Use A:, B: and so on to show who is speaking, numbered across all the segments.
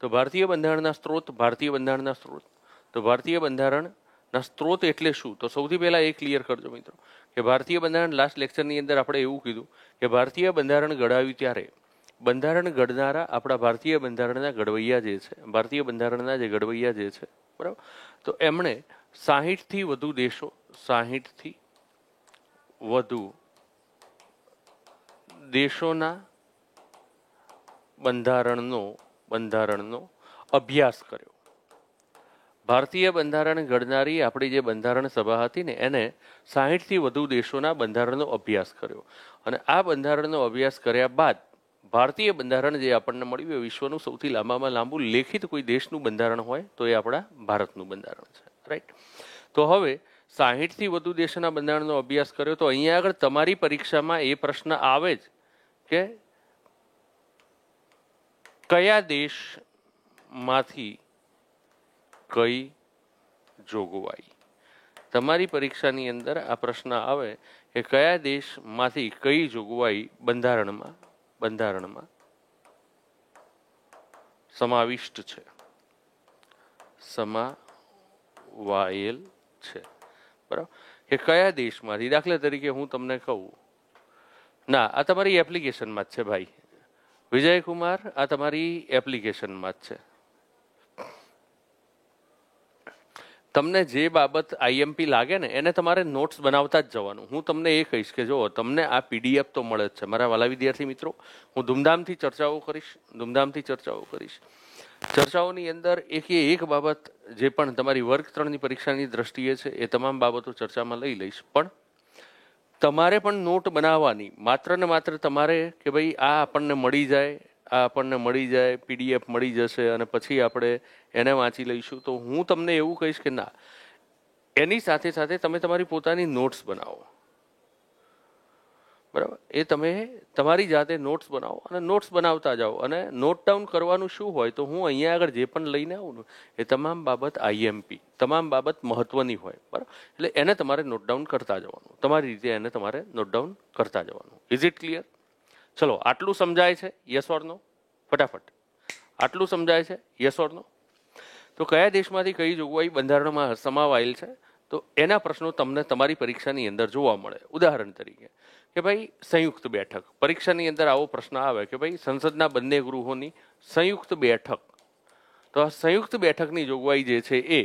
A: તો ભારતીય બંધારણના સ્ત્રોત, ભારતીય બંધારણના સ્ત્રોત. તો ભારતીય બંધારણના સ્ત્રોત એટલે શું? તો સૌથી પહેલા એ ક્લિયર કરજો મિત્રો કે ભારતીય બંધારણ, લાસ્ટ લેક્ચરની અંદર આપણે એવું કીધું કે ભારતીય બંધારણ ઘડાવ્યું ત્યારે બંધારણ ઘડનારા આપણા ભારતીય બંધારણના ઘડવૈયા જે છે, ભારતીય બંધારણના જે ઘડવૈયા જે છે, બરાબર, તો એમણે 60થી વધુ દેશો, 60થી વધુ દેશોના બંધારણનો અભ્યાસ કર્યો. ભારતીય બંધારણ ઘડનારી આપણી જે બંધારણ સભા હતી ને એને 60થી વધુ દેશોના બંધારણનો અભ્યાસ કર્યો. અને આ બંધારણનો અભ્યાસ કર્યા બાદ ભારતીય બંધારણ જે આપણને મળ્યું એ વિશ્વનું સૌથી લાંબામાં લાંબુ લેખિત કોઈ દેશનું બંધારણ હોય તો એ આપણા ભારતનું બંધારણ છે, રાઈટ. તો હવે 60થી વધુ દેશોના બંધારણનો અભ્યાસ કર્યો તો અહીંયા આગળ તમારી પરીક્ષામાં એ પ્રશ્ન આવે જ કે કયા દેશમાંથી કઈ જોગવાઈ, તમારી પરીક્ષાની અંદર આ પ્રશ્ન આવે કે કયા દેશમાંથી કઈ જોગવાઈ બંધારણમાં સમાવિષ્ટ છે, સમાવાયેલ છે, બરાબર, કે કયા દેશમાંથી. દાખલા તરીકે હું તમને કહું, ના આ તમારી એપ્લિકેશનમાં જ છે ભાઈ વિજયકુમાર, આ તમારી એપ્લિકેશનમાં જ છે. તમને જે બાબત આઈએમપી લાગે ને એને તમારે નોટ્સ બનાવતા જ જવાનું. હું તમને એ કહીશ કે જો તમને આ પીડીએફ તો મળે જ છે મારા વાલા વિદ્યાર્થી મિત્રો. હું ધૂમધામથી ચર્ચાઓ કરીશ. ચર્ચાઓની અંદર એક બાબત જે પણ તમારી વર્ગ 3ની પરીક્ષાની દ્રષ્ટિએ છે એ તમામ બાબતો ચર્ચામાં લઈ લઈશ. પણ તમારે પણ નોટ બનાવવાની, માત્ર ને માત્ર તમારે કે ભાઈ આ આપણને મળી જાય, પીડીએફ મળી જશે અને પછી આપણે એને વાંચી લઈશું, તો હું તમને એવું કહીશ કે ના, એની સાથે સાથે તમે તમારી પોતાની નોટ્સ બનાવો, બરાબર. એ તમે તમારી જાતે નોટ્સ બનાવો અને નોટ્સ બનાવતા જાઓ. અને નોટ ડાઉન કરવાનું શું હોય તો હું અહીંયા આગળ જે પણ લઈને આવું ને એ તમામ બાબત આઈએમપી, તમામ બાબત મહત્વની હોય, બરાબર. એટલે એને તમારે નોટ ડાઉન કરતા જવાનું, તમારી રીતે એને તમારે નોટ ડાઉન કરતા જવાનું. Is it clear? ચલો, આટલું સમજાય છે? યસ ઓર નો? ફટાફટ આટલું સમજાય છે? યસ ઓર નો? તો કયા દેશમાંથી કઈ જોગવાઈ બંધારણમાં સમાવાયેલ છે તો એના પ્રશ્નો તમને તમારી પરીક્ષાની અંદર જોવા મળે. ઉદાહરણ તરીકે કે ભાઈ સંયુક્ત બેઠક, પરીક્ષાની અંદર આવો પ્રશ્ન આવે કે ભાઈ સંસદના બંને ગૃહોની સંયુક્ત બેઠક, તો આ સંયુક્ત બેઠકની જોગવાઈ જે છે એ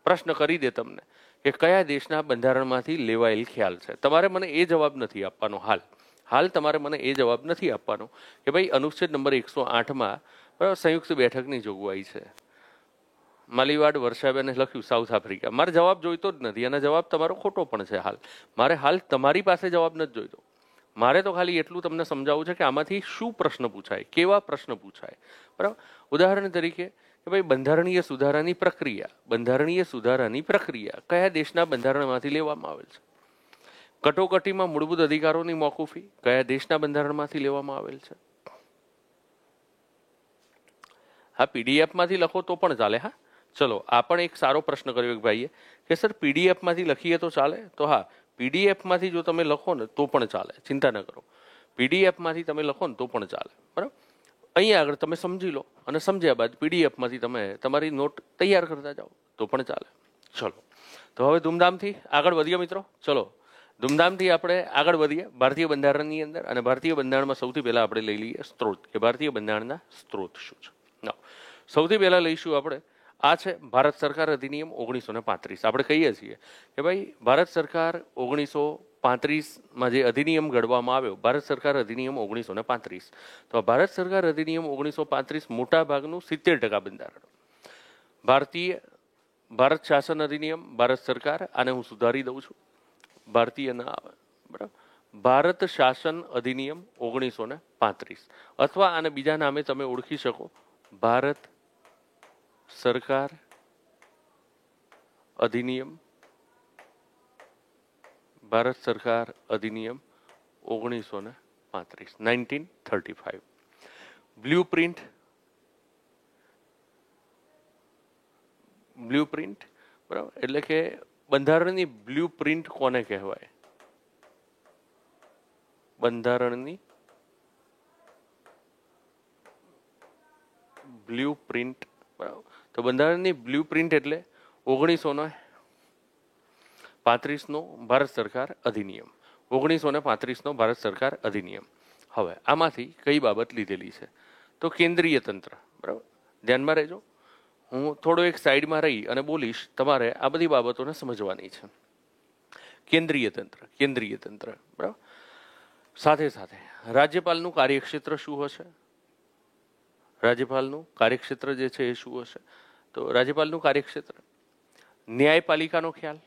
A: પ્રશ્ન કરી દે તમને કે કયા દેશના બંધારણમાંથી લેવાયેલ ખ્યાલ છે. તમારે મને એ જવાબ નથી આપવાનો, હાલ તમારે મને એ જવાબ નથી આપવાનો કે ભાઈ અનુચ્છેદ નંબર 108માં બરાબર સંયુક્ત બેઠકની જોગવાઈ છે. માલીવાડ વર્ષાબેને લખ્યું સાઉથ આફ્રિકા. મારે જવાબ જોઈતો જ નથી અને જવાબ તમારો ખોટો પણ છે. મારે તમારી પાસે જવાબ નથી જોઈતો. મારે તો ખાલી એટલું તમને સમજાવવું છે કે આમાંથી શું પ્રશ્ન પૂછાય, કેવા પ્રશ્ન પૂછાય, બરાબર. ઉદાહરણ તરીકે કે ભાઈ બંધારણીય સુધારાની પ્રક્રિયા કયા દેશના બંધારણમાંથી લેવામાં આવેલ છે. કટોકટીમાં મૂળભૂત અધિકારોની મોકૂફી કયા દેશના બંધારણમાંથી લેવામાં આવેલ છે. હા, પીડીએફમાંથી લખો તો પણ ચાલે. હા, ચલો, આ પણ એક સારો પ્રશ્ન કર્યો એક ભાઈએ કે સર પીડીએફમાંથી લખીએ તો ચાલે. તો હા, પીડીએફમાંથી જો તમે લખો ને તો પણ ચાલે, ચિંતા ન કરો. પીડીએફમાંથી તમે લખો ને તો પણ ચાલે, બરાબર. અહીંયા આગળ તમે સમજી લો અને સમજ્યા બાદ પીડીએફમાંથી તમે તમારી નોટ તૈયાર કરતા જાઓ તો પણ ચાલે. ચલો, તો હવે ધૂમધામથી આગળ વધીએ મિત્રો. ચલો, ધૂમધામથી આપણે આગળ વધીએ ભારતીય બંધારણની અંદર. અને ભારતીય બંધારણમાં સૌથી પહેલા આપણે લઈ લઈએ સ્ત્રોત, કે ભારતીય બંધારણના સ્ત્રોત શું છે. સૌથી પહેલા લઈશું આપણે આ છે ભારત સરકાર અધિનિયમ 1935. આપણે કહીએ છીએ કે ભાઈ ભારત સરકાર 1935માં જે અધિનિયમ ઘડવામાં આવ્યો, ભારત સરકાર અધિનિયમ 1935. તો આ ભારત સરકાર અધિનિયમ 1935 મોટા ભાગનું 70% બંધારણ. ભારત શાસન અધિનિયમ, ભારત સરકાર, આને હું સુધારી દઉં છું, ભારતીય ના આવે, બરાબર. ભારત શાસન અધિનિયમ 1935 અથવા આને બીજા નામે તમે ઓળખી શકો ભારત સરકાર અધિનિયમ, ભારત સરકાર અધિનિયમ 1935. બ્લુપ્રિન્ટ, બરાબર, એટલે કે બંધારણની બ્લુપ્રિન્ટ કોને કહેવાય? બંધારણની બ્લુ પ્રિન્ટ, બરાબર. તો બંધારણની બ્લુ પ્રિન્ટ એટલે 1935નો ભારત સરકાર અધિનિયમ. 1935નો ભારત સરકાર અધિનિયમ. હવે આમાંથી કઈ બાબત લીધેલી છે? તો કેન્દ્રીય તંત્ર, બરાબર. ધ્યાનમાં રહેજો, હું થોડો એક સાઈડમાં રહી અને બોલીશ, તમારે આ બધી બાબતોને સમજવાની છે. કેન્દ્રીય તંત્ર, બરાબર. સાથે સાથે રાજ્યપાલનું કાર્યક્ષેત્ર શું હશે? રાજ્યપાલનું કાર્યક્ષેત્ર જે છે એ શું હશે? તો રાજ્યપાલનું કાર્યક્ષેત્ર ન્યાયપાલિકાનો ખ્યાલ,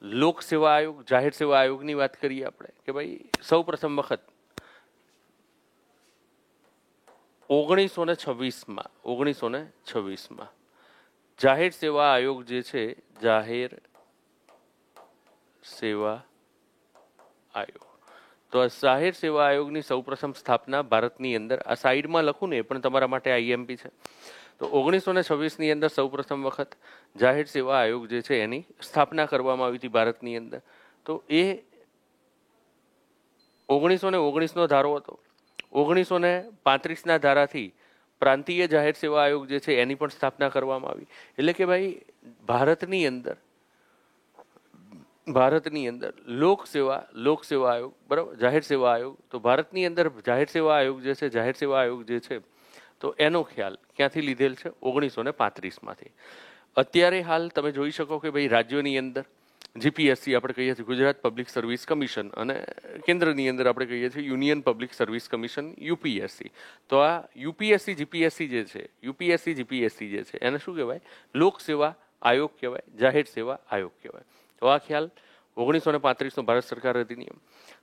A: લોક સેવા આયોગ, જાહેર સેવા આયોગની વાત કરીએ આપણે કે ભાઈ સૌ પ્રથમ વખત 1926માં જાહેર સેવા આયોગ જે છે, જાહેર સેવા આયોગ. તો આ જાહેર સેવા આયોગની સૌપ્રથમ સ્થાપના ભારતની અંદર, આ સાઈડમાં લખું ને એ પણ તમારા માટે આઈએમપી છે. તો 1926ની અંદર સૌપ્રથમ વખત જાહેર સેવા આયોગ જે છે એની સ્થાપના કરવામાં આવી હતી ભારતની અંદર. તો એ 1919નો ધારો હતો. 1935ના ધારાથી પ્રાંતીય જાહેર સેવા આયોગ જે છે એની પણ સ્થાપના કરવામાં આવી. એટલે કે ભાઈ ભારતની અંદર લોક સેવા આયોગ, બરાબર, જાહેર સેવા આયોગ. તો ભારતની અંદર જાહેર સેવા આયોગ જે છે તો એનો ખ્યાલ ક્યાંથી લીધેલ છે? 1935માંથી. અત્યારે હાલ તમે જોઈ શકો કે ભાઈ રાજ્યોની અંદર જીપીએસસી આપણે કહીએ છીએ, ગુજરાત પબ્લિક સર્વિસ કમિશન, અને કેન્દ્રની અંદર આપણે કહીએ છીએ union public service commission, UPSC. તો આ યુપીએસસી જીપીએસસી જે છે એને શું કહેવાય? લોક સેવા આયોગ કહેવાય, જાહેર સેવા આયોગ કહેવાય. તો આ ખ્યાલ 1935નો ભારત સરકાર અધિનિયમ.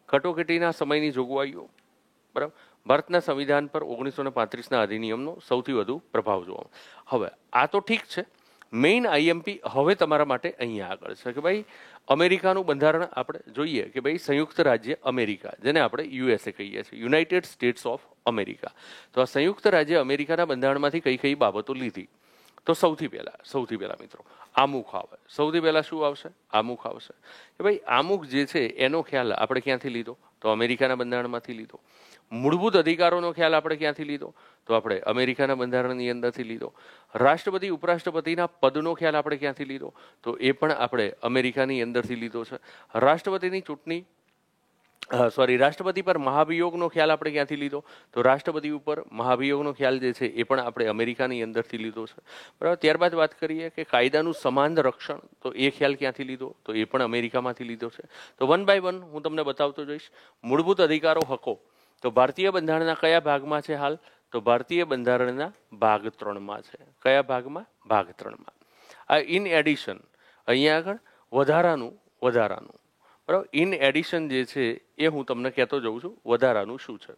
A: કટોકટીના સમયની જોગવાઈઓ, બરાબર. ભારતના સંવિધાન પર 1935ના અધિનિયમનો સૌથી વધુ પ્રભાવ જોવા. હવે આ તો ઠીક છે, મેઇન આઈએમપી હવે તમારા માટે અહીંયા આગળ છે કે ભાઈ અમેરિકાનું બંધારણ આપણે જોઈએ કે ભાઈ સંયુક્ત રાજ્ય અમેરિકા, જેને આપણે યુએસએ કહીએ છીએ, યુનાઇટેડ સ્ટેટ્સ ઓફ અમેરિકા. તો આ સંયુક્ત રાજ્ય અમેરિકાના બંધારણમાંથી કઈ કઈ બાબતો લીધી? તો સૌથી પહેલા મિત્રો આમુખ આવે. સૌથી પહેલા શું આવશે? આમુખ આવશે. કે ભાઈ આમુખ જે છે એનો ખ્યાલ આપણે ક્યાંથી લીધો? તો અમેરિકાના બંધારણમાંથી લીધો. મૂળભૂત અધિકારોનો ખ્યાલ આપણે ક્યાંથી લીધો? તો આપણે અમેરિકાના બંધારણની અંદરથી લીધો. રાષ્ટ્રપતિ ઉપરાષ્ટ્રપતિના પદનો ખ્યાલ આપણે ક્યાંથી લીધો? તો એ પણ આપણે અમેરિકાની અંદરથી લીધો છે. રાષ્ટ્રપતિ પર મહાભિયોગનો ખ્યાલ આપણે ક્યાંથી લીધો? તો રાષ્ટ્રપતિ ઉપર મહાભિયોગનો ખ્યાલ જે છે એ પણ આપણે અમેરિકાની અંદરથી લીધો છે, બરાબર. ત્યારબાદ વાત કરીએ કે કાયદાનું સમાન રક્ષણ, તો એ ખ્યાલ ક્યાંથી લીધો? તો એ પણ અમેરિકામાંથી લીધો છે. તો વન બાય વન હું તમને બતાવતો જઈશ. મૂળભૂત અધિકારો, હકો, તો ભારતીય બંધારણના કયા ભાગમાં છે હાલ? તો ભારતીય બંધારણના ભાગ 3માં છે. કયા ભાગમાં? ભાગ 3માં. આ ઇન એડિશન, અહીંયા આગળ વધારાનું, બરાબર. ઇન એડિશન જે છે એ હું તમને કહેતો જઉં છું વધારાનું શું છે.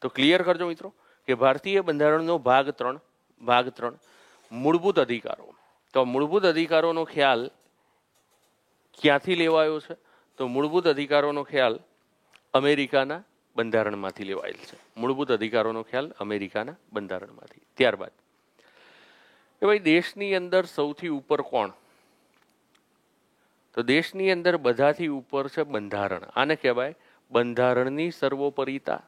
A: તો ક્લિયર કરજો મિત્રો કે ભારતીય બંધારણનો ભાગ 3 મૂળભૂત અધિકારો. તો મૂળભૂત અધિકારોનો ખ્યાલ ક્યાંથી લેવાયો છે? તો મૂળભૂત અધિકારોનો ખ્યાલ અમેરિકાના બંધારણમાંથી લેવાયેલ છે. મૂળભૂત અધિકારોનો ખ્યાલ અમેરિકાના બંધારણમાંથી. ત્યારબાદ કે ભાઈ દેશની અંદર સૌથી ઉપર કોણ? તો દેશની અંદર બધાથી ઉપર છે બંધારણ. આને કહેવાય બંધારણની સર્વોપરિતા.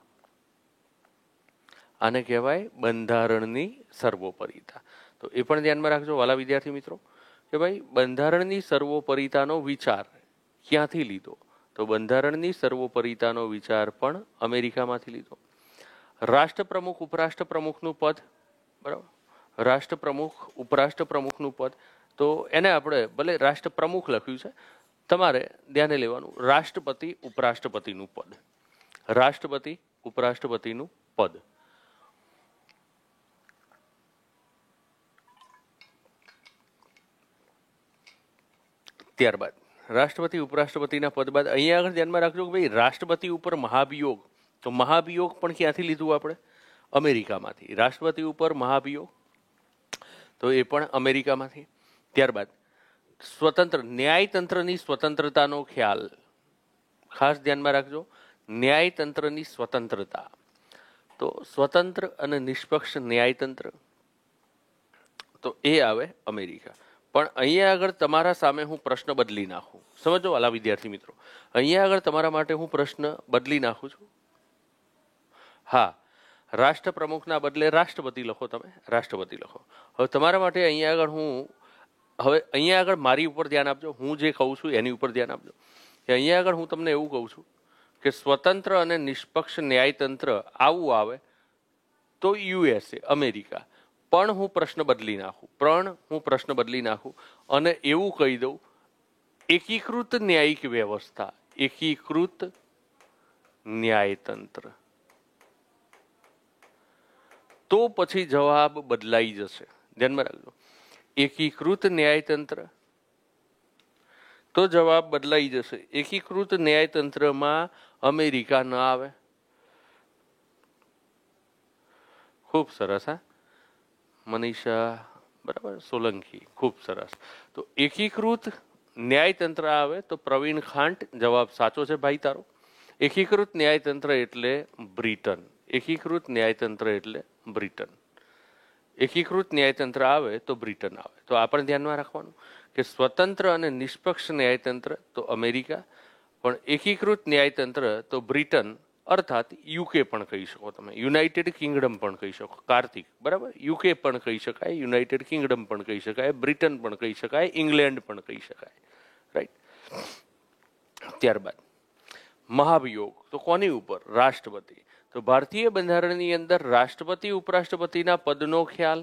A: આને કહેવાય બંધારણની સર્વોપરિતા. તો એ પણ ધ્યાનમાં રાખજો વાલા વિદ્યાર્થી મિત્રો કે ભાઈ બંધારણની સર્વોપરિતાનો વિચાર ક્યાંથી લીધો? તો બંધારણની સર્વોપરિતાનો વિચાર પણ અમેરિકામાંથી લીધો. રાષ્ટ્રપ્રમુખ ઉપરાષ્ટ્રપ્રમુખનું પદ, બરાબર. રાષ્ટ્રપ્રમુખ ઉપરાષ્ટ્રપ્રમુખનું પદ, તો એને આપણે ભલે રાષ્ટ્રપ્રમુખ લખ્યું છે, તમારે ધ્યાને લેવાનું રાષ્ટ્રપતિ ઉપરાષ્ટ્રપતિનું પદ. રાષ્ટ્રપતિ ઉપરાષ્ટ્રપતિનું પદ. ત્યારબાદ રાષ્ટ્રપતિ ઉપરાષ્ટ્રપતિના પદ બાદ અહીંયા આગળ ધ્યાનમાં રાખજો કે ભાઈ રાષ્ટ્રપતિ ઉપર મહાભિયોગ. તો મહાભિયોગ પણ ક્યાંથી લીધું આપણે? અમેરિકામાંથી. રાષ્ટ્રપતિ ઉપર મહાભિયોગ, તો એ પણ અમેરિકામાંથી. ત્યારબાદ સ્વતંત્ર ન્યાયતંત્રની સ્વતંત્રતાનો ખ્યાલ ખાસ ધ્યાનમાં રાખજો. ન્યાયતંત્રની સ્વતંત્રતા, તો સ્વતંત્ર અને નિષ્પક્ષ ન્યાયતંત્ર, તો એ આવે અમેરિકા. પણ અહીંયા આગળ તમારા સામે હું પ્રશ્ન બદલી નાખું. સમજો વાલા વિદ્યાર્થી મિત્રો, અહીંયા આગળ તમારા માટે હું પ્રશ્ન બદલી નાખું છું. હા, રાષ્ટ્રપ્રમુખના બદલે રાષ્ટ્રપતિ લખો, તમે રાષ્ટ્રપતિ લખો. હવે તમારા માટે અહીંયા આગળ હવે અહીંયા આગળ મારી ઉપર ધ્યાન આપજો, હું જે કહું છું એની ઉપર ધ્યાન આપજો. કે અહીંયા આગળ હું તમને એવું કહું છું કે સ્વતંત્ર અને નિષ્પક્ષ ન્યાયતંત્ર આવું આવે તો યુએસએ, અમેરિકા. પણ હું પ્રશ્ન બદલી નાખું અને એવું કહી દઉં એકીકૃત ન્યાયિક વ્યવસ્થા, એકીકૃત ન્યાયતંત્ર, તો પછી જવાબ બદલાઈ જશે. ધ્યાનમાં રાખજો, એકીકૃત ન્યાયતંત્ર તો જવાબ બદલાઈ જશે. એકીકૃત ન્યાયતંત્રમાં અમેરિકા ન આવે. ખૂબ સરસ. હા, મનીષા બરાબર, સોલંકી, ખૂબ સરસ. તો એકીકૃત ન્યાયતંત્ર આવે તો પ્રવીણ ખાંટ, જવાબ સાચો છે ભાઈ તારો. એકીકૃત ન્યાયતંત્ર એટલે બ્રિટન. એકીકૃત ન્યાયતંત્ર એટલે બ્રિટન. એકીકૃત ન્યાયતંત્ર આવે તો બ્રિટન આવે. તો આ પણ ધ્યાનમાં રાખવાનું કે સ્વતંત્ર અને નિષ્પક્ષ ન્યાયતંત્ર તો અમેરિકા, પણ એકીકૃત ન્યાયતંત્ર તો બ્રિટન, અર્થાત યુકે પણ કહી શકો તમે, યુનાઇટેડ કિંગડમ પણ કહી શકો. કાર્તિક બરાબર, યુકે પણ કહી શકાય, યુનાઇટેડ કિંગડમ પણ કહી શકાય, બ્રિટન પણ કહી શકાય, ઇંગ્લેન્ડ પણ કહી શકાય. રાઈટ. ત્યારબાદ મહાભિયોગ તો કોની ઉપર? રાષ્ટ્રપતિ. તો ભારતીય બંધારણની અંદર રાષ્ટ્રપતિ ઉપરાષ્ટ્રપતિના પદનો ખ્યાલ,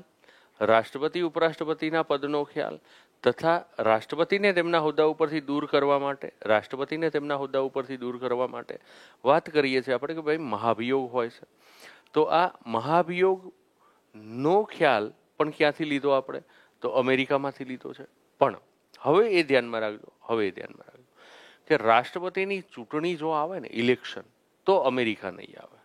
A: રાષ્ટ્રપતિ ઉપરાષ્ટ્રપતિના પદનો ખ્યાલ તથા રાષ્ટ્રપતિને તેમના હોદ્દા ઉપરથી દૂર કરવા માટે, રાષ્ટ્રપતિને તેમના હોદ્દા ઉપરથી દૂર કરવા માટે વાત કરીએ છીએ આપણે કે ભાઈ મહાભિયોગ હોય છે. તો આ મહાભિયોગનો ખ્યાલ પણ ક્યાંથી લીધો આપણે? તો અમેરિકામાંથી લીધો છે. પણ હવે એ ધ્યાનમાં રાખજો કે રાષ્ટ્રપતિની ચૂંટણી જો આવે ને, ઇલેક્શન, તો અમેરિકા નહીં આવે.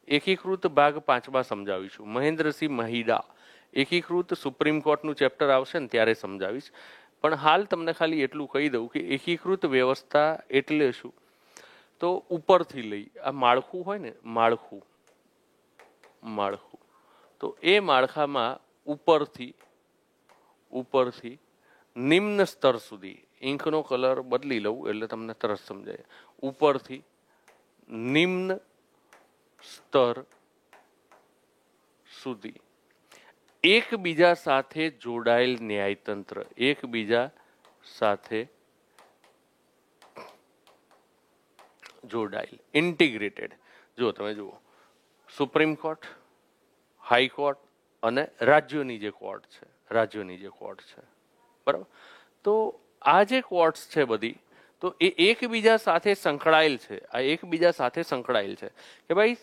A: એકીકૃત ભાગ 5માં સમજાવીશું. મહેન્દ્રસિંહ મહિડા, એકીકૃત સુપ્રીમ કોર્ટનું ચેપ્ટર આવશે ને ત્યારે સમજાવીશ. પણ હાલ તમને ખાલી એટલું કહી દઉં કે એકીકૃત વ્યવસ્થા એટલે શું? તો ઉપરથી લઈ આ માળખું હોય ને, માળખું, તો એ માળખામાં ઉપરથી નિમ્ન સ્તર સુધી, ઇંકનો કલર બદલી લઉં એટલે તમને તરત સમજાય, ઉપરથી નિમ્ન સ્તર સુધી એકબીજા સાથે જોડાયેલ ન્યાયતંત્ર, એકબીજા સાથે જોડાયેલ, ઇન્ટિગ્રેટેડ. જો તમે જુઓ, સુપ્રીમ કોર્ટ, હાઈકોર્ટ અને રાજ્યોની જે કોર્ટ છે, બરાબર. તો આ જે કોર્ટ્સ છે બધી, તો એ એકબીજા સાથે સંકળાયેલ છે. આ એકબીજા સાથે સંકળાયેલ છે કે ભાઈ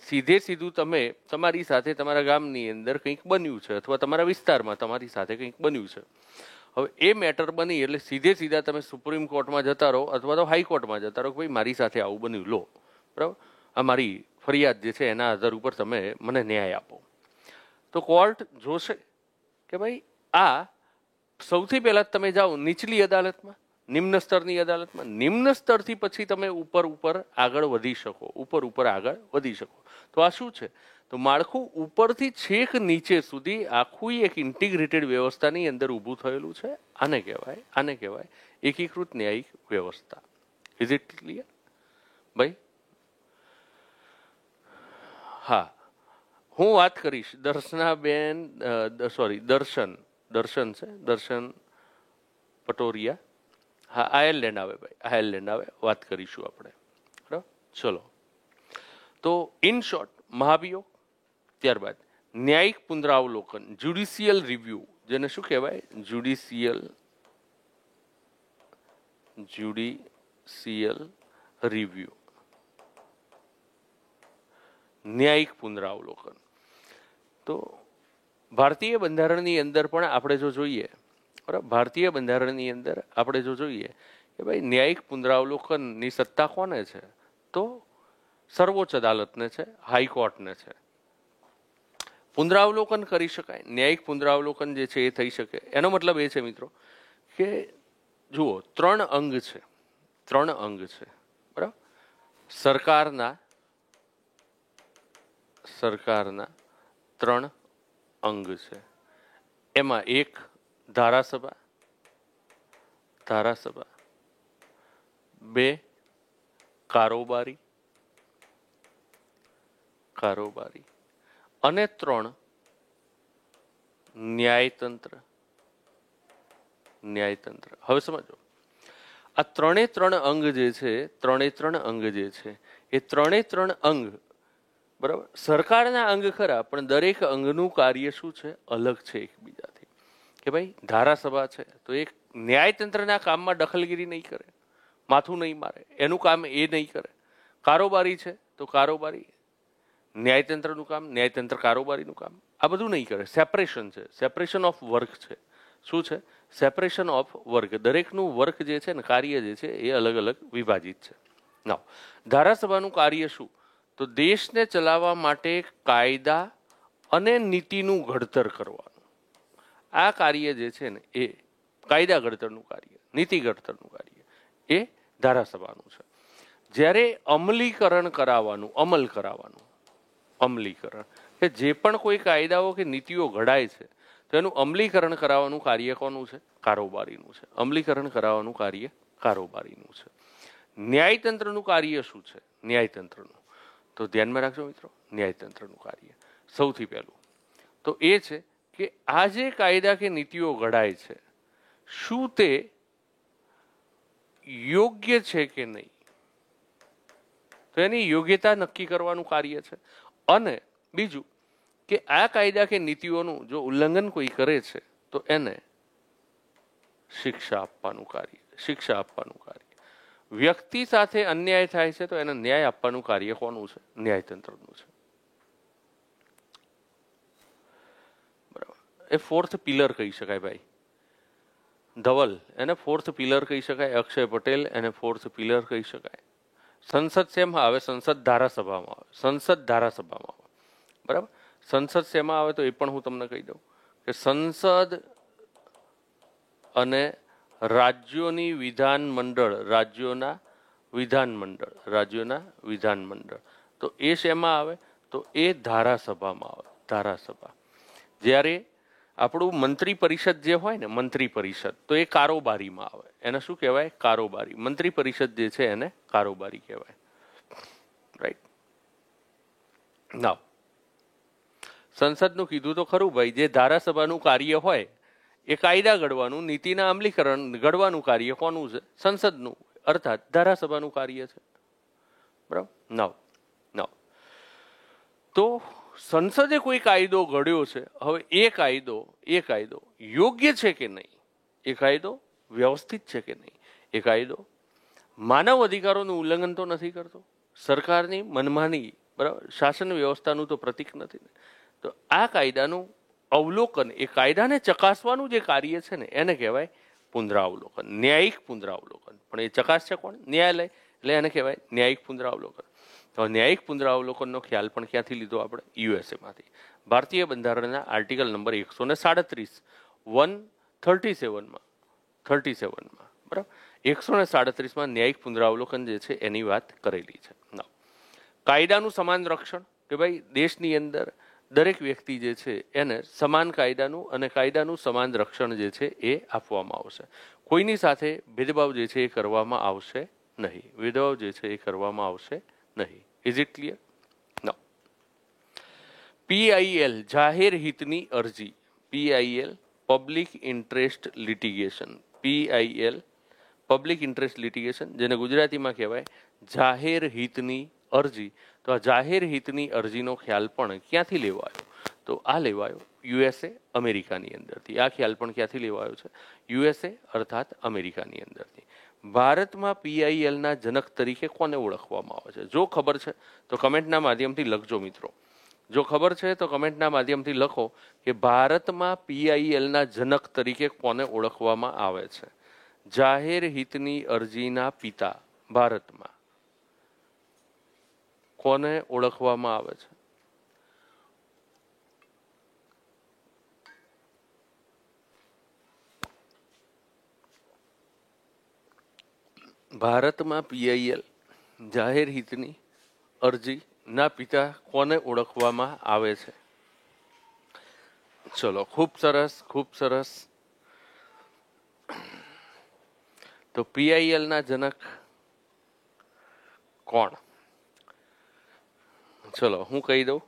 A: સીધું તમે, તમારી સાથે તમારા ગામની અંદર કંઈક બન્યું છે અથવા તમારા વિસ્તારમાં તમારી સાથે કંઈક બન્યું છે. હવે એ મેટર બની એટલે સીધા તમે સુપ્રીમ કોર્ટમાં જતા રહો અથવા તો હાઈકોર્ટમાં જતા રહો કે ભાઈ મારી સાથે આવું બન્યું, લો બરાબર, આ મારી ફરિયાદ જે છે એના આધાર ઉપર તમે મને ન્યાય આપો. તો કોર્ટ જોશે કે ભાઈ આ સૌથી પહેલા તમે જાઓ નીચલી અદાલતમાં, નિમ્ન સ્તરની અદાલતમાં, નિમ્ન સ્તરથી પછી તમે ઉપર આગળ વધી શકો. તો આ શું છે? તો માળખું ઉપરથી છેક નીચે સુધી આખું એક ઇન્ટિગ્રેટેડ વ્યવસ્થાની અંદર ઊભું થયેલું છે. આને કહેવાય એકીકૃત ન્યાયિક વ્યવસ્થા. ઇઝ ઇટ ક્લિયર ભાઈ? હા, હું વાત કરીશ દર્શનાબેન, દર્શન છે, દર્શન પટોરિયા. હા, આયર્લેન્ડ આવે ભાઈ, આયર્લેન્ડ આવે, વાત કરીશું આપણે. બરાબર, ચલો. તો ઇન શોર્ટ મહાભિયોગ, ત્યારબાદ ન્યાયિક પુનરાવલોકન, જ્યુડિશિયલ રિવ્યુ, જેને શું કહેવાય? જ્યુડિશિયલ રિવ્યુ, ન્યાયિક પુનરાવલોકન. તો ભારતીય બંધારણની અંદર પણ આપણે જો જોઈએ, બરાબર, ભારતીય બંધારણની અંદર આપણે જો જોઈએ કે ભાઈ ન્યાયિક પુનરાવલોકનની સત્તા કોને છે? તો સર્વોચ્ચ અદાલતને છે, હાઈકોર્ટને છે. પુનરાવલોકન કરી શકાય, ન્યાયિક પુનરાવલોકન જે છે એ થઈ શકે. એનો મતલબ એ છે મિત્રો કે જુઓ, ત્રણ અંગ છે, બરાબર. સરકારના 3 અંગ છે. એમાં એક ધારાસભા, 2 કારોબારી કારોબારી. અને 3 ન્યાયતંત્ર. ન્યાયતંત્ર. હવે સમજો, આ 3 અંગ જે છે, 3 અંગ જે છે, એ 3 અંગ બરાબર સરકારના અંગ ખરા, પણ દરેક અંગનું કાર્ય શું છે? અલગ છે એકબીજાથી. કે ભાઈ ધારાસભા છે તો એક ન્યાયતંત્રના કામમાં દખલગીરી નહીં કરે, માથું નહીં મારે, એનું કામ એ નહીં કરે. કારોબારી છે તો કારોબારી ન્યાયતંત્રનું કામ, ન્યાયતંત્ર કારોબારીનું કામ, આ બધું નહીં કરે. સેપરેશન છે, સેપરેશન ઓફ વર્ક છે. શું છે? Separation of work. દરેકનું વર્ક જે છે ને, કાર્ય જે છે એ અલગ અલગ વિભાજિત છે. નાવ ધારાસભાનું કાર્ય શું? તો દેશને ચલાવવા માટે કાયદા અને નીતિનું ઘડતર કરવાનું. આ કાર્ય જે છે ને એ કાયદા ઘડતરનું કાર્ય, નીતિ ઘડતરનું કાર્ય એ ધારાસભાનું છે. જ્યારે અમલીકરણ કરાવવાનું, અમલ કરાવવાનું, અમલીકરણ કે જે પણ કોઈ કાયદાઓ કે નીતિઓ ઘડાય છે તો એનું અમલીકરણ કરાવવાનું કાર્ય કોનું છે? કારોબારીનું છે. અમલીકરણ કરાવવાનું કાર્ય કારોબારીનું છે. ન્યાયતંત્રનું કાર્ય શું છે? ન્યાયતંત્રનું તો ધ્યાનમાં રાખજો મિત્રો, ન્યાયતંત્રનું કાર્ય સૌથી પહેલું તો એ છે કે આ જે કાયદા કે નીતિઓ ઘડાય છે શું તે યોગ્ય છે કે નહીં, તો એની યોગ્યતા નક્કી કરવાનું કાર્ય છે. અને બીજું કે આ કાયદા કે નીતિઓનું જો ઉલ્લંઘન કોઈ કરે છે તો એને શિક્ષા આપવાનું કાર્ય, શિક્ષા આપવાનું કાર્ય. વ્યક્તિ સાથે અન્યાય થાય છે તો એને ન્યાય આપવાનું કાર્ય કોનું છે? ન્યાયતંત્રનું છે. બરાબર. એ 4th પિલર કહી શકાય ભાઈ. ધવલ એને 4th પિલર કહી શકાય. અક્ષય પટેલ એને 4th પિલર કહી શકાય. સંસદ શેમાં આવે? સંસદ ધારાસભામાં આવે. સંસદ ધારાસભામાં આવે. બરાબર. સંસદ શેમાં આવે તો એ પણ હું તમને કહી દઉં કે સંસદ અને રાજ્યોની વિધાનમંડળ, રાજ્યોના વિધાનમંડળ તો એ શેમાં આવે? તો એ ધારાસભામાં આવે. ધારાસભા. જ્યારે આપણું મંત્રી પરિષદ જે હોય ને, મંત્રી પરિષદ તો એ કારોબારીમાં આવે. એને શું કહેવાય? કારોબારી. મંત્રી પરિષદ જે છે એને કારોબારી કહેવાય. રાઈટ. નાવ સંસદનું કીધું તો ખરું ભાઈ, જે ધારાસભાનું કાર્ય હોય એ કાયદા ઘડવાનું, નીતિના અમલીકરણ ઘડવાનું કાર્ય કોનું છે? સંસદનું, અર્થાત ધારાસભાનું કાર્ય છે. બરાબર. નાવ તો સંસદે કોઈ કાયદો ઘડ્યો છે, હવે એ કાયદો યોગ્ય છે કે નહીં, એ કાયદો વ્યવસ્થિત છે કે નહીં, એ કાયદો માનવ અધિકારોનું ઉલ્લંઘન તો નથી કરતો, સરકારની મનમાની, બરાબર, શાસન વ્યવસ્થાનું તો પ્રતીક નથી ને. તો આ કાયદાનું અવલોકન, એ કાયદાને ચકાસવાનું જે કાર્ય છે ને એને કહેવાય પુનરાવલોકન, ન્યાયિક પુનરાવલોકન. પણ એ ચકાસશે કોણ? ન્યાયાલય. એટલે એને કહેવાય ન્યાયિક પુનરાવલોકન. તો ન્યાયિક પુનરાવલોકનનો ખ્યાલ પણ ક્યાંથી લીધો આપણે? યુએસએમાંથી. ભારતીય બંધારણના આર્ટિકલ નંબર 137 બરાબર, 137માં ન્યાયિક પુનરાવલોકન જે છે એની વાત કરેલી છે. કાયદાનું સમાન રક્ષણ, કે ભાઈ દેશની અંદર દરેક વ્યક્તિ જે છે એને સમાન કાયદાનું અને કાયદાનું સમાન રક્ષણ જે છે એ આપવામાં આવશે. કોઈની સાથે ભેદભાવ જે છે એ કરવામાં આવશે નહીં. ભેદભાવ જે છે એ કરવામાં આવશે નહીં. Is it clear? No. PIL જાહેર હિતની અરજી. PIL public interest litigation. PIL public interest litigation, જેને ગુજરાતીમાં કહેવાય જાહેર હિતની અરજી. તો આ જાહેર હિતની અરજીનો ખ્યાલ પણ ક્યાંથી લેવાયો? તો આ લેવાયો USA અમેરિકાની અંદરથી. આ ખ્યાલ પણ ક્યાંથી લેવાયો છે? USA અર્થાત અમેરિકાની અંદરથી. ભારતમાં PILના જનક તરીકે કોને ઓળખવામાં આવે છે? જો ખબર છે તો કમેન્ટના માધ્યમથી લખજો મિત્રો. જો ખબર છે તો કમેન્ટના માધ્યમથી લખો કે ભારતમાં PILના જનક તરીકે કોને ઓળખવામાં આવે છે? જાહેર હિતની અરજીના પિતા ભારતમાં કોને ઓળખવામાં આવે છે? ભારતમાં PIL જાહેર હિતની અરજીના પિતા કોને ઓળખવામાં આવે છે? ચલો, ખૂબ સરસ, ખૂબ સરસ. તો PILના જનક કોણ? ચલો હું કહી દઉં.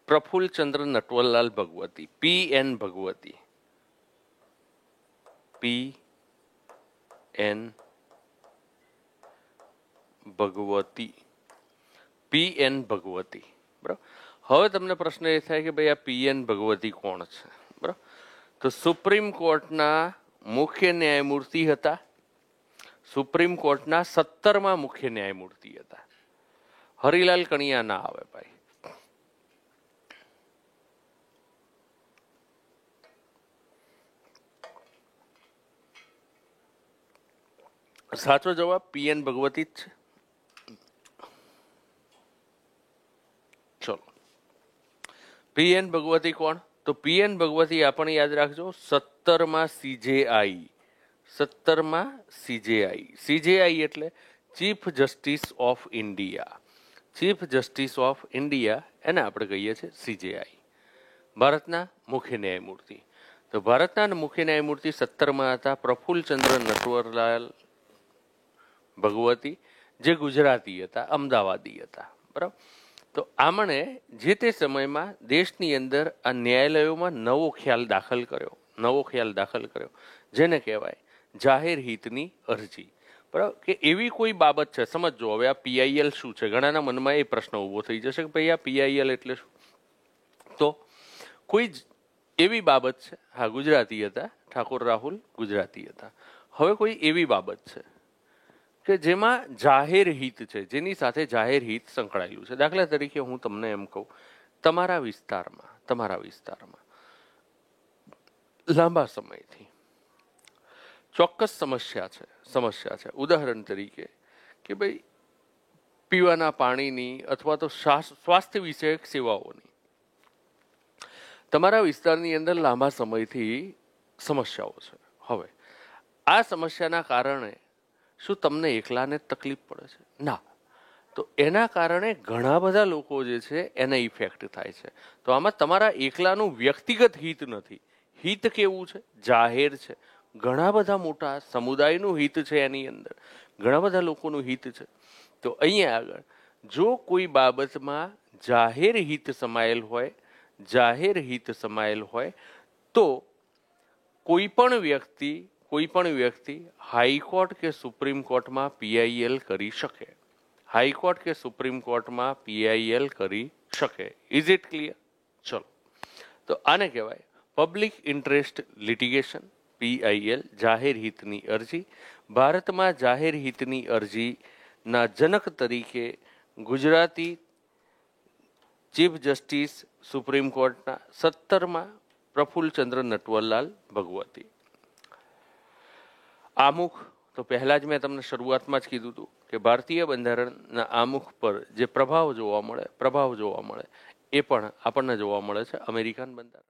A: Prafulla Chandra Natwarlal Bhagwati, PN Bhagwati, PN Bhagwati, PN Bhagwati. બરાબર. હવે તમને પ્રશ્ન એ થાય કે ભાઈ આ PN ભગવતી કોણ છે? બરાબર. તો સુપ્રીમ કોર્ટના મુખ્ય ન્યાયમૂર્તિ હતા. સુપ્રીમ કોર્ટના 17મા મુખ્ય ન્યાયમૂર્તિ હતા. હરિલાલ કણિયા ના આવે ભાઈ. સાચો જવાબ PN ભગવતી જ છે. ચલો, PN ભગવતી કોણ? તો PN ભગવતી આપણે યાદ રાખજો 17મા CJI. 17મા CJI એટલે chief justice of India. Chief justice of India એને આપણે કહીએ છીએ CJI, ભારતના મુખ્ય ન્યાયમૂર્તિ. તો ભારતના મુખ્ય ન્યાયમૂર્તિ 17મા હતા પ્રફુલ્લચંદ્ર નટવરલાલ ભગવતી, જે ગુજરાતી હતા, અમદાવાદી હતા. બરાબર. તો આમણે જે તે સમયમાં દેશની અંદર આ ન્યાયાલયોમાં નવો ખ્યાલ દાખલ કર્યો જેને કહેવાય જાહેર હિતની અરજી. બરાબર. કે એવી કોઈ બાબત છે, સમજો હવે આ PIL શું છે, ઘણાના મનમાં એ પ્રશ્ન ઊભો થઈ જશે કે ભાઈ આ PIL એટલે શું? તો કોઈ એવી બાબત છે, હા ગુજરાતી હતા, ઠાકોર રાહુલ ગુજરાતી હતા. હવે કોઈ એવી બાબત છે કે જેમાં જાહેર હિત છે, જેની સાથે જાહેર હિત સંકળાયેલું છે. દાખલા તરીકે હું તમને એમ કહું, તમારા વિસ્તારમાં લાંબા સમયથી ચોક્કસ સમસ્યા છે. ઉદાહરણ તરીકે કે ભાઈ પીવાના પાણીની અથવા તો સ્વાસ્થ્ય વિષયક સેવાઓની તમારા વિસ્તારની અંદર લાંબા સમયથી સમસ્યાઓ છે. હવે આ સમસ્યાના કારણે શું તમને એકલાને તકલીફ પડે છે? ના. તો એના કારણે ઘણા બધા લોકો જે છે એને ઇફેક્ટ થાય છે. તો આમાં તમારા એકલાનું વ્યક્તિગત હિત નથી. હિત કેવું છે? જાહેર છે. ઘણા બધા મોટા સમુદાયનું હિત છે, એની અંદર ઘણા બધા લોકોનું હિત છે. તો અહીંયા આગળ જો કોઈ બાબતમાં જાહેર હિત સમાયેલ હોય તો કોઈ પણ વ્યક્તિ હાઈકોર્ટ કે સુપ્રીમ કોર્ટમાં PIL કરી શકે. Is it clear? ચલો, તો આને કહેવાય પબ્લિક ઇન્ટરેસ્ટ લિટિગેશન, PIL, જાહેર હિતની અરજી. ભારતમાં જાહેર હિતની અરજીના જનક તરીકે ગુજરાતી ચીફ જસ્ટિસ સુપ્રીમ કોર્ટના 17મા પ્રફુલ્લચંદ્ર નટવરલાલ ભગવતી. આમુખ તો પહેલા જ મેં તમને શરૂઆતમાં જ કીધું હતું કે ભારતીય બંધારણના આમુખ પર જે પ્રભાવ જોવા મળે એ પણ આપણને જોવા મળે છે અમેરિકન બંધારણ.